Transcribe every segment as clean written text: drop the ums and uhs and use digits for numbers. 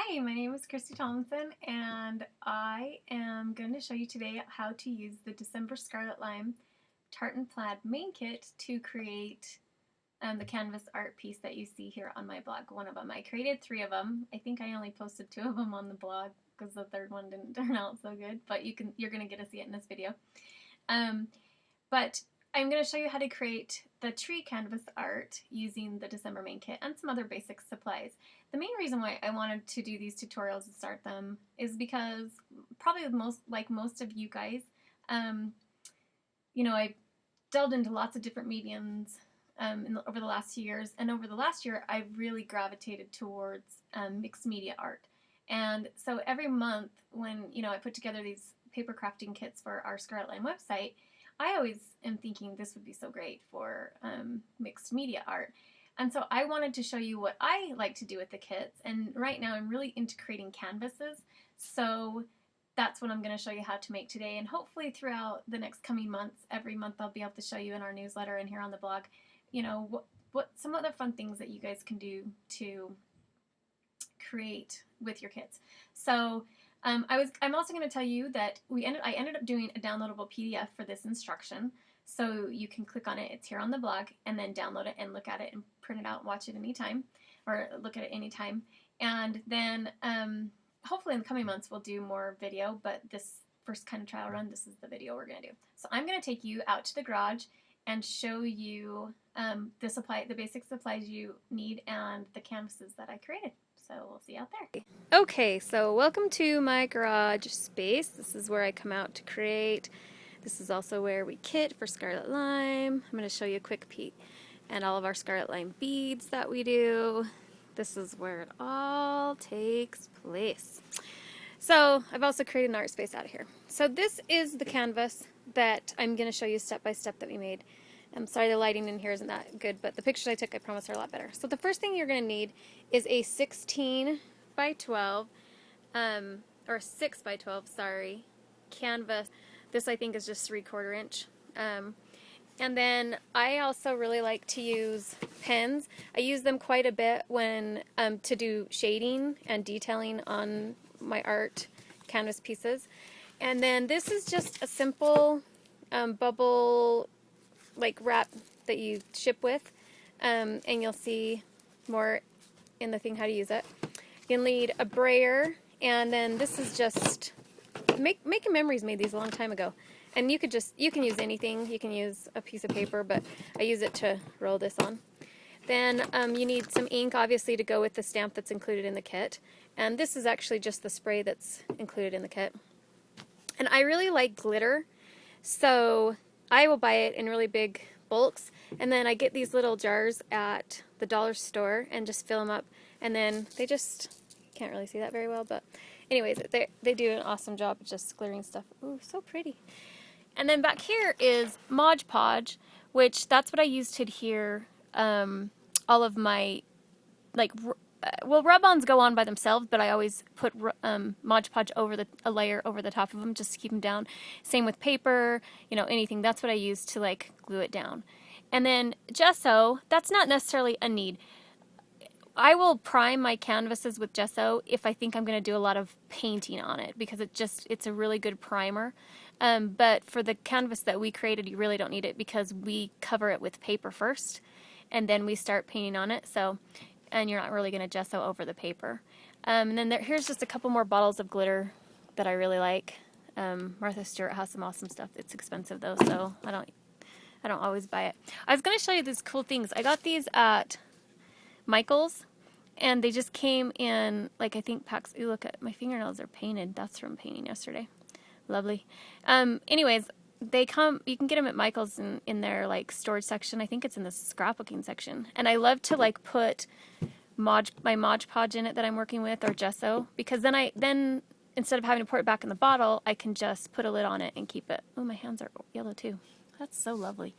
Hi, my name is Christy Tomlinson, and I am going to show you today how to use the December Scarlet Lime Tartan Plaid main kit to create the canvas art piece that you see here on my blog. One of them. I created 3 of them. I think I only posted 2 of them on the blog because the third one didn't turn out so good, but you're going to get to see it in this video. But I'm going to show you how to create the tree canvas art using the December main kit and some other basic supplies. The main reason why I wanted to do these tutorials and start them is because probably like most of you guys, I delved into lots of different mediums over the last few years, and over the last year I've really gravitated towards mixed media art. And so every month when I put together these paper crafting kits for our Scarlet Lime website, I always am thinking this would be so great for mixed media art. And so I wanted to show you what I like to do with the kits. And right now I'm really into creating canvases. So that's what I'm going to show you how to make today. And hopefully throughout the next coming months, every month I'll be able to show you in our newsletter and here on the blog, what some other fun things that you guys can do to create with your kits. So I'm also going to tell you that I ended up doing a downloadable PDF for this instruction, so you can click on it. It's here on the blog, and then download it and look at it and print it out and watch it anytime, or look at it anytime. And then hopefully in the coming months we'll do more video, but this first kind of trial run, this is the video we're going to do. So I'm going to take you out to the garage and show you the basic supplies you need and the canvases that I created. So we'll see you out there. Okay, so welcome to my garage space. This is where I come out to create. This is also where we kit for Scarlet Lime. I'm going to show you a quick peek and all of our Scarlet Lime beads that we do. This is where it all takes place. So I've also created an art space out of here. So this is the canvas that I'm going to show you step by step that we made. I'm sorry the lighting in here isn't that good, but the pictures I took, I promise, are a lot better. So the first thing you're going to need is a 16 by 12, or 6 by 12, sorry, canvas. This I think is just 3/4 inch. And then I also really like to use pens. I use them quite a bit when to do shading and detailing on my art canvas pieces. And then this is just a simple bubble like wrap that you ship with, and you'll see more in the thing how to use it. You'll need a brayer, and then this is just Making Memories made these a long time ago, and you can use anything. You can use a piece of paper, but I use it to roll this on. Then you need some ink, obviously, to go with the stamp that's included in the kit, and this is actually just the spray that's included in the kit. And I really like glitter, so I will buy it in really big bulks, and then I get these little jars at the dollar store and just fill them up, and then they just, can't really see that very well, but anyways, they do an awesome job of just glittering stuff. Ooh, so pretty. And then back here is Mod Podge, which that's what I use to adhere all of my, well, rub-ons go on by themselves, but I always put Mod Podge over a layer over the top of them just to keep them down. Same with paper, anything. That's what I use to glue it down. And then gesso, that's not necessarily a need. I will prime my canvases with gesso if I think I'm going to do a lot of painting on it, because it's a really good primer. But for the canvas that we created, you really don't need it because we cover it with paper first, and then we start painting on it. And you're not really going to gesso over the paper. And then here's just a couple more bottles of glitter that I really like. Martha Stewart has some awesome stuff. It's expensive though, so I don't always buy it. I was going to show you these cool things. I got these at Michael's, and they just came in, I think packs. Ooh, look at my fingernails are painted. That's from painting yesterday. Lovely. Anyways, you can get them at Michael's in their storage section. I think it's in the scrapbooking section. And I love to put my Mod Podge in it that I'm working with, or gesso, because then instead of having to pour it back in the bottle, I can just put a lid on it and keep it. Oh, my hands are yellow too. That's so lovely.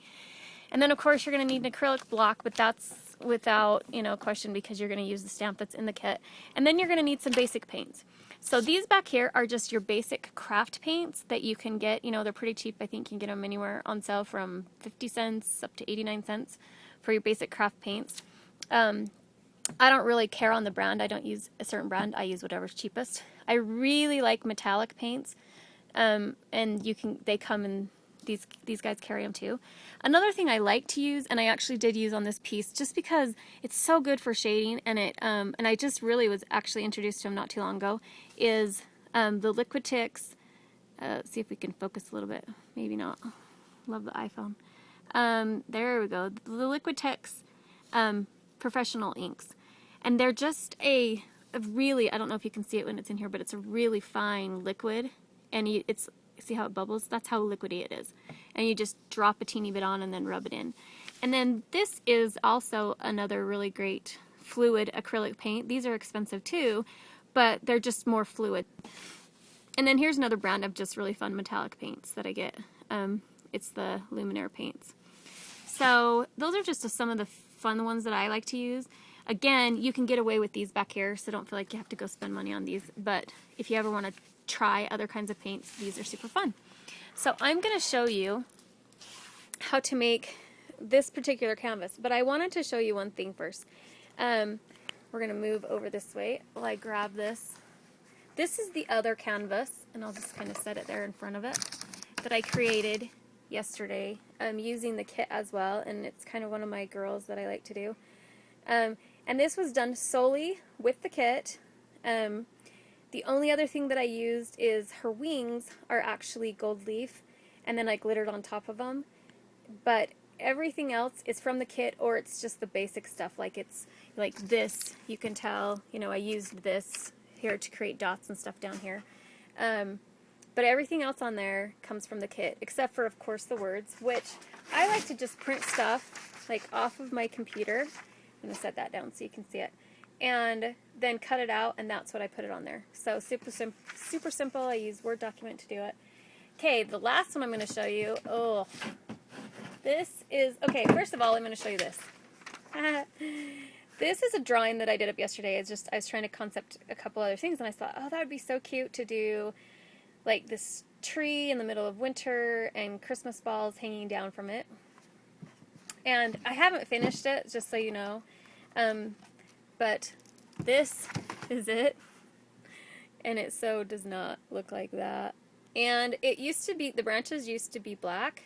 And then of course you're going to need an acrylic block, but that's without question, because you're going to use the stamp that's in the kit. And then you're going to need some basic paints. So these back here are just your basic craft paints that you can get. They're pretty cheap. I think you can get them anywhere on sale from 50 cents up to 89 cents for your basic craft paints. I don't really care on the brand. I don't use a certain brand. I use whatever's cheapest. I really like metallic paints, and they come in these guys carry them too. Another thing I like to use, and I actually did use on this piece, just because it's so good for shading, and I just really was actually introduced to them not too long ago, is the Liquitex. See if we can focus a little bit. Maybe not. Love the iPhone. There we go. The Liquitex professional inks, and they're just a really, I don't know if you can see it when it's in here, but it's a really fine liquid, and see how it bubbles? That's how liquidy it is. And you just drop a teeny bit on and then rub it in. And then this is also another really great fluid acrylic paint. These are expensive too, but they're just more fluid. And then here's another brand of just really fun metallic paints that I get. It's the Luminaire paints. So those are just some of the fun ones that I like to use. Again, you can get away with these back here, so don't feel like you have to go spend money on these. But if you ever want to try other kinds of paints, these are super fun. So I'm going to show you how to make this particular canvas, but I wanted to show you one thing first. We're going to move over this way while I grab this. This is the other canvas, and I'll just kind of set it there in front of it, that I created yesterday using the kit as well, and it's kind of one of my girls that I like to do. And this was done solely with the kit. The only other thing that I used is her wings are actually gold leaf, and then I glittered on top of them. But everything else is from the kit, or it's just the basic stuff. Like it's like this, you can tell, you know, I used this here to create dots and stuff down here. But everything else on there comes from the kit, except for, of course, the words, which I like to just print stuff like off of my computer. I'm going to set that down so you can see it. And then cut it out, and that's what I put it on there. So super simple. I use Word document to do it. Okay, the last one I'm going to show you. Oh, this is, okay, first of all, I'm going to show you this. This is a drawing that I did up yesterday. It's just, I was trying to concept a couple other things, and I thought, oh, that would be so cute to do like this tree in the middle of winter and Christmas balls hanging down from it. And I haven't finished it, just so you know. But this is it. And it so does not look like that. And it used to be, the branches used to be black.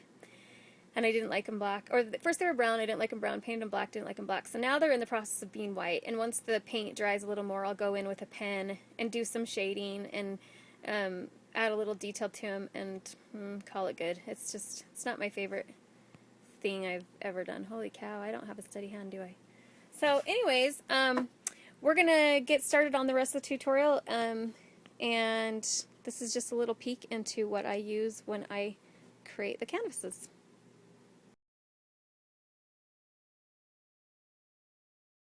And I didn't like them black. Or first they were brown, I didn't like them brown. Painted them black, didn't like them black. So now they're in the process of being white. And once the paint dries a little more, I'll go in with a pen and do some shading and add a little detail to them and call it good. It's just, it's not my favorite thing I've ever done. Holy cow, I don't have a steady hand, do I? So anyways, we're going to get started on the rest of the tutorial. And this is just a little peek into what I use when I create the canvases.